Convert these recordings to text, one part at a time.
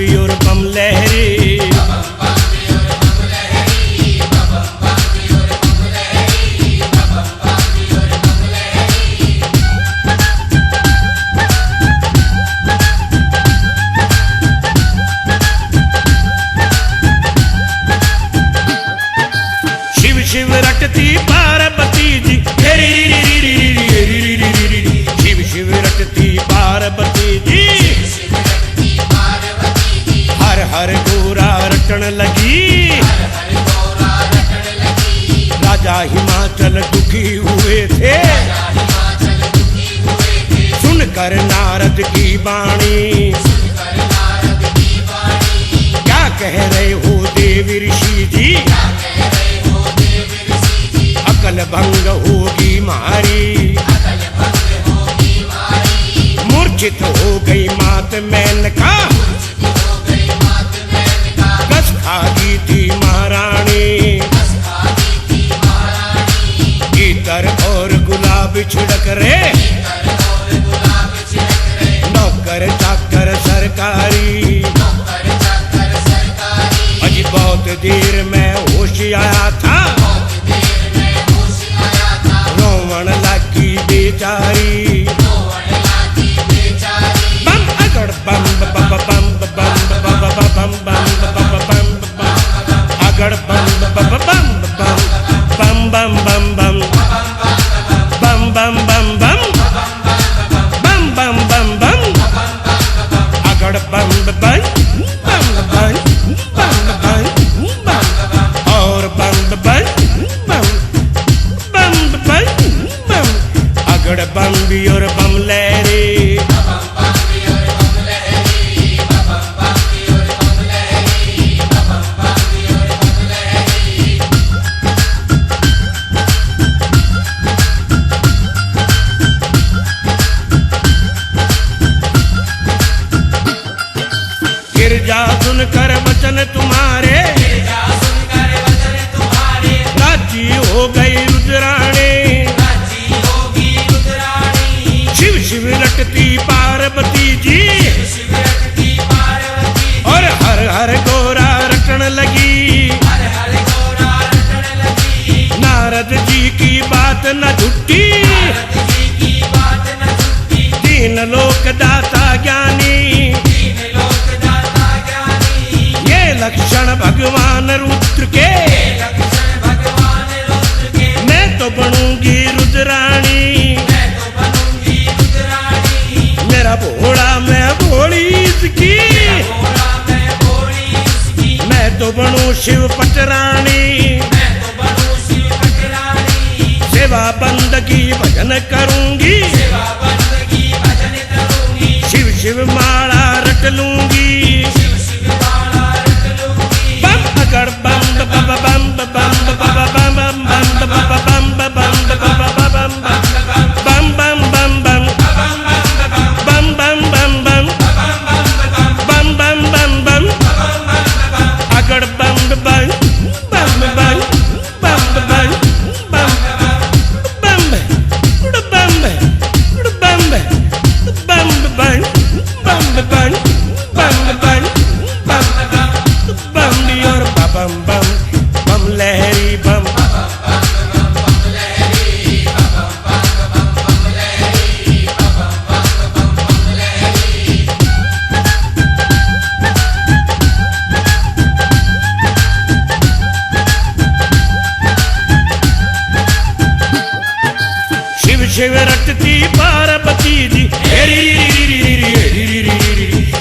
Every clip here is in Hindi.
भी और बम लहरी। शिव रटती पार्वती जी, शिव शिव रटती पार्वती जी, हर हर गोरा रटन लगी। राजा हिमाचल दुखी हुए थे सुनकर नारद की वाणी। क्या कह रहे हो देव ऋषि जी, अकल भंग होगी मारी। मूर्छित हो गई मात मेनका, कस खा गई थी महारानी। इतर और गुलाब छिड़क रे, नौकर चाकर सरकारी। अजी बहुत देर में होश आया था, रोवण लगी बेचारी। बम अगड़ बम बम बम बम बम बम बम बम अगड़ बम बम बम बम बम बम बम बम बम बम बम बम बम बम बम अगड़ बम बम बम बम बम बम और बम बम अगड़ बम भी और बम लहरी। गिरजा सुनकर वचन तुम्हारे, राजी हो गई रुद्राणी। शिव शिव रटती पार्वती जी, और हर हर गोरा रटन लगी। नारद जी की बात न झूठी, तीन लोक दाता ज्ञानी। ये लक्षण भगवान रुद्र के, मैं तो बनूंगी रुद्राणी। मेरा भोला मैं भोली इसकी, मैं तो बनूं शिव पटरानी। सेवा बंदगी भजन करूंगी, शिव शिव माला रट लूंगी। बम अगड़ बम बम बम बम बम बम बम बम शिव रटती पार्वती जी,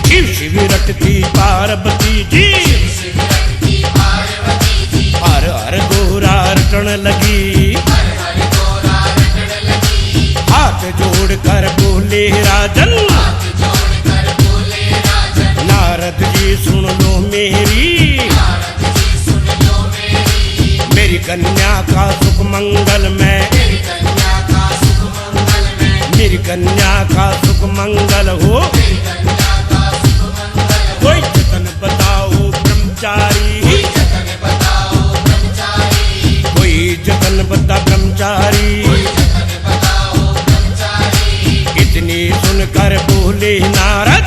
शिव शिव रटती पार्वती जी। हर हर गोरा रटन लगी, हाथ जोड़ कर बोले राजन। नारद जी सुन लो मेरी, मेरी कन्या का सुख मंगल में, मेरी कन्या का सुख मंगल हो। कोई जतन बताओ ब्रह्मचारी, कोई जतन बता ब्रह्मचारी। इतनी सुनकर बोले नारद,